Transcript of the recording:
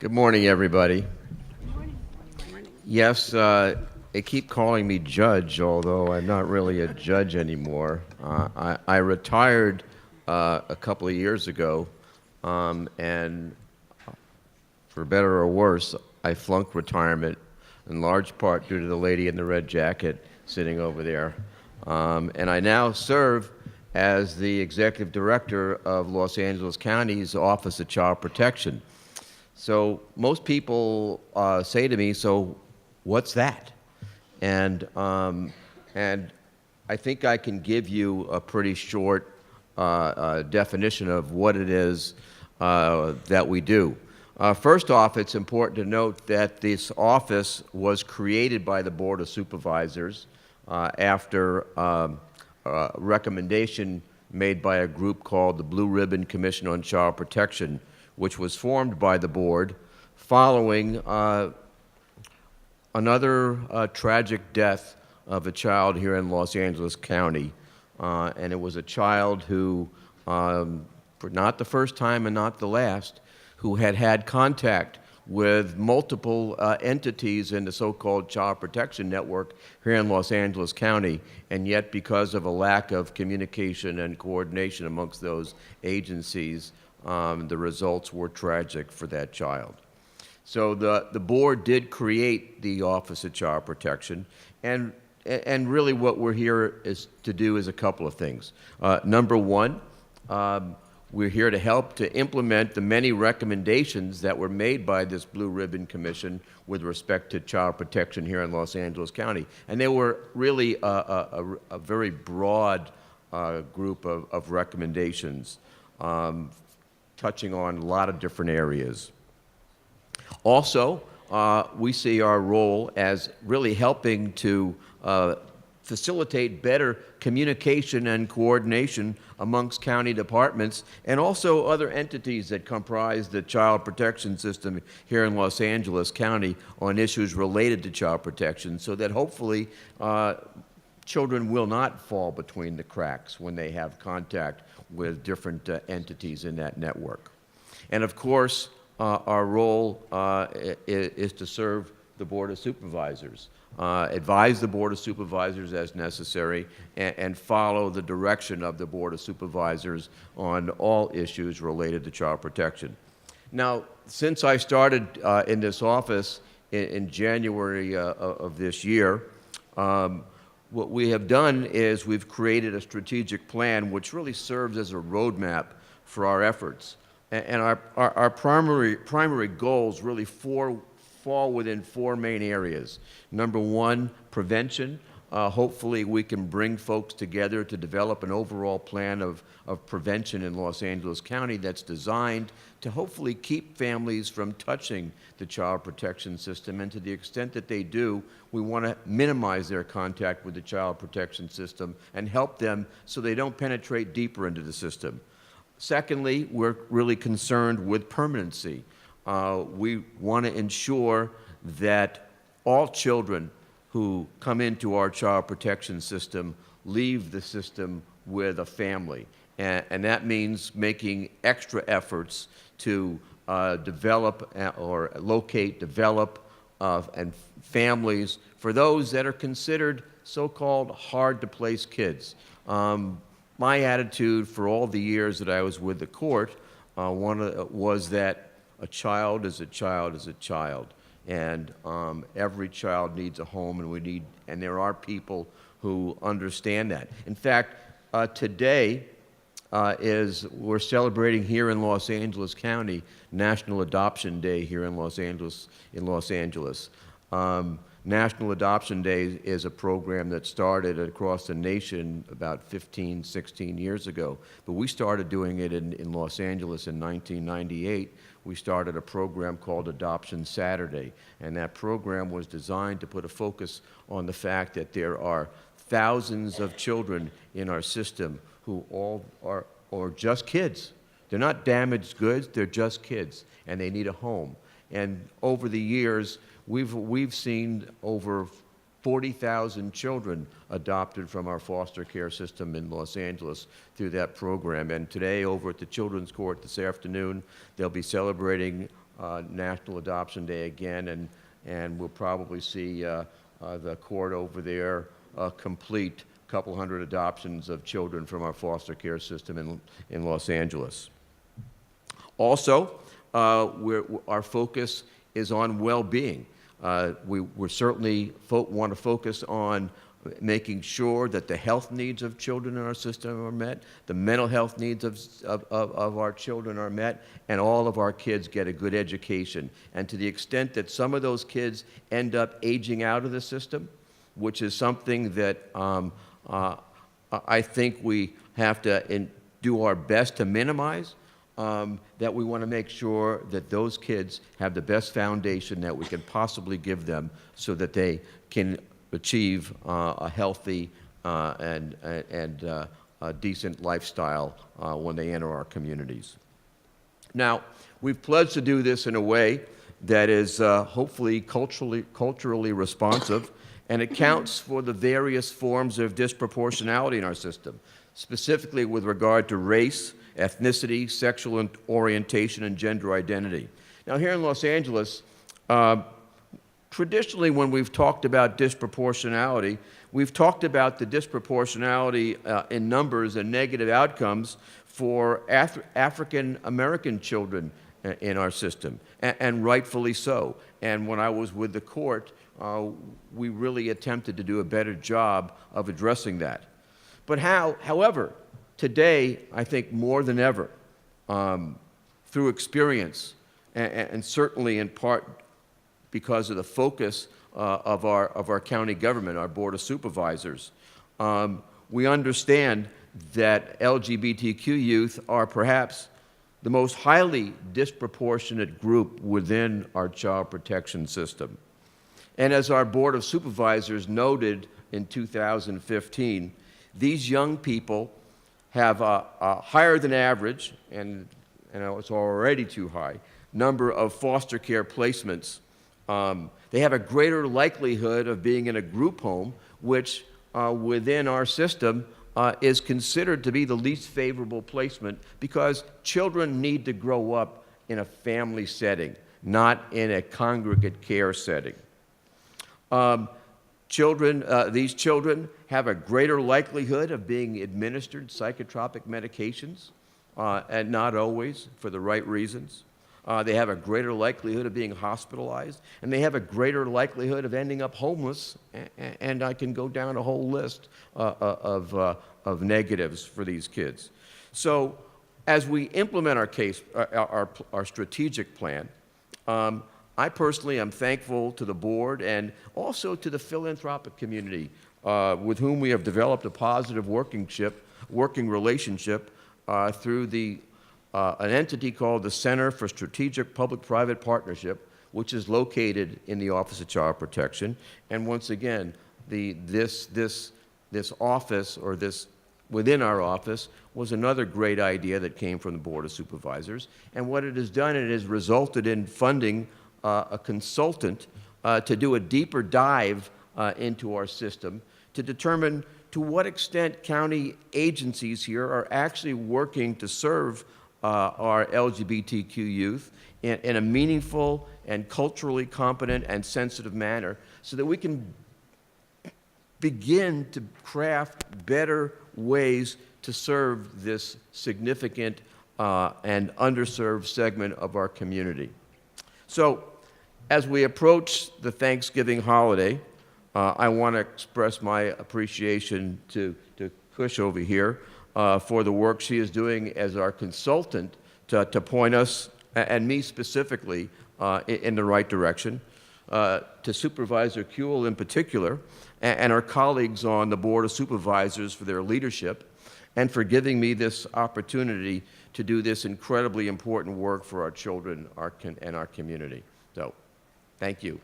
Good morning, everybody. Good morning. Good morning. Yes, they keep calling me judge, although I'm not really a judge anymore. I retired a couple of years ago, and for better or worse, I flunked retirement in large part due to the lady in the red jacket sitting over there. And I now serve as the executive director of Los Angeles County's Office of Child Protection. So most people say to me, "So, what's that?" And and I think I can give you a pretty short definition of what it is that we do. First off, it's important to note that this office was created by the Board of Supervisors after a recommendation made by a group called the Blue Ribbon Commission on Child Protection, which was formed by the board following another tragic death of a child here in Los Angeles County. And it was a child who, for not the first time and not the last, who had had contact with multiple entities in the so-called Child Protection Network here in Los Angeles County, and yet because of a lack of communication and coordination amongst those agencies, the results were tragic for that child. So the board did create the Office of Child Protection, and really what we're here is to do is a couple of things. Number one, we're here to help to implement the many recommendations that were made by this Blue Ribbon Commission with respect to child protection here in Los Angeles County. And they were really a very broad group of recommendations, touching on a lot of different areas. Also, we see our role as really helping to facilitate better communication and coordination amongst county departments and also other entities that comprise the child protection system here in Los Angeles County on issues related to child protection, so that hopefully children will not fall between the cracks when they have contact with different entities in that network. And of course, our role is to serve the Board of Supervisors, advise the Board of Supervisors as necessary, and follow the direction of the Board of Supervisors on all issues related to child protection. Now, since I started in this office in January of this year, what we have done is we've created a strategic plan which really serves as a roadmap for our efforts. And our primary goals really fall within four main areas. Number one, prevention. Hopefully we can bring folks together to develop an overall plan of prevention in Los Angeles County that's designed to hopefully keep families from touching the child protection system, and to the extent that they do, we want to minimize their contact with the child protection system and help them so they don't penetrate deeper into the system. Secondly, we're really concerned with permanency. We want to ensure that all children who come into our child protection system leave the system with a family. And that means making extra efforts to develop or locate, develop, and families for those that are considered so-called hard-to-place kids. My attitude for all the years that I was with the court was that a child is a child is a child, and every child needs a home, and there are people who understand that. In fact, today we're celebrating here in Los Angeles County National Adoption Day here in Los Angeles. National Adoption Day is a program that started across the nation about 15, 16 years ago. But we started doing it in Los Angeles in 1998. We started a program called Adoption Saturday. And that program was designed to put a focus on the fact that there are thousands of children in our system who all are just kids. They're not damaged goods, they're just kids, and they need a home. And over the years, we've seen over 40,000 children adopted from our foster care system in Los Angeles through that program. And today, over at the Children's Court this afternoon, they'll be celebrating National Adoption Day again, and we'll probably see the court over there complete a couple hundred adoptions of children from our foster care system in Los Angeles. Also, our focus is on well-being. We certainly want to focus on making sure that the health needs of children in our system are met, the mental health needs of our children are met, and all of our kids get a good education. And to the extent that some of those kids end up aging out of the system, which is something that I think we have to do our best to minimize, that we want to make sure that those kids have the best foundation that we can possibly give them so that they can achieve a healthy and a decent lifestyle when they enter our communities. Now, we've pledged to do this in a way that is hopefully culturally responsive and accounts for the various forms of disproportionality in our system, specifically with regard to race, ethnicity, sexual orientation, and gender identity. Now, here in Los Angeles, traditionally, when we've talked about disproportionality, we've talked about the disproportionality in numbers and negative outcomes for African American children in our system, and rightfully so. And when I was with the court, we really attempted to do a better job of addressing that. But however, today, I think more than ever, through experience, and certainly in part because of the focus of our county government, our Board of Supervisors, we understand that LGBTQ youth are perhaps the most highly disproportionate group within our child protection system. And as our Board of Supervisors noted in 2015, these young people have a higher than average, and it's already too high, number of foster care placements. They have a greater likelihood of being in a group home, which within our system is considered to be the least favorable placement because children need to grow up in a family setting, not in a congregate care setting. These children have a greater likelihood of being administered psychotropic medications, and not always for the right reasons. They have a greater likelihood of being hospitalized, and they have a greater likelihood of ending up homeless, and I can go down a whole list of negatives for these kids. So as we implement our strategic plan, I personally am thankful to the board and also to the philanthropic community with whom we have developed a positive working relationship through an entity called the Center for Strategic Public-Private Partnership, which is located in the Office of Child Protection. And once again, this office, or this within our office, was another great idea that came from the Board of Supervisors. And what it has done, it has resulted in funding a consultant to do a deeper dive into our system to determine to what extent county agencies here are actually working to serve our LGBTQ youth in a meaningful and culturally competent and sensitive manner so that we can begin to craft better ways to serve this significant and underserved segment of our community. So, as we approach the Thanksgiving holiday, I want to express my appreciation to Kush over here for the work she is doing as our consultant to point us, and me specifically, in the right direction, to Supervisor Kuehl in particular, and our colleagues on the Board of Supervisors for their leadership, and for giving me this opportunity to do this incredibly important work for our children and our community. So, thank you.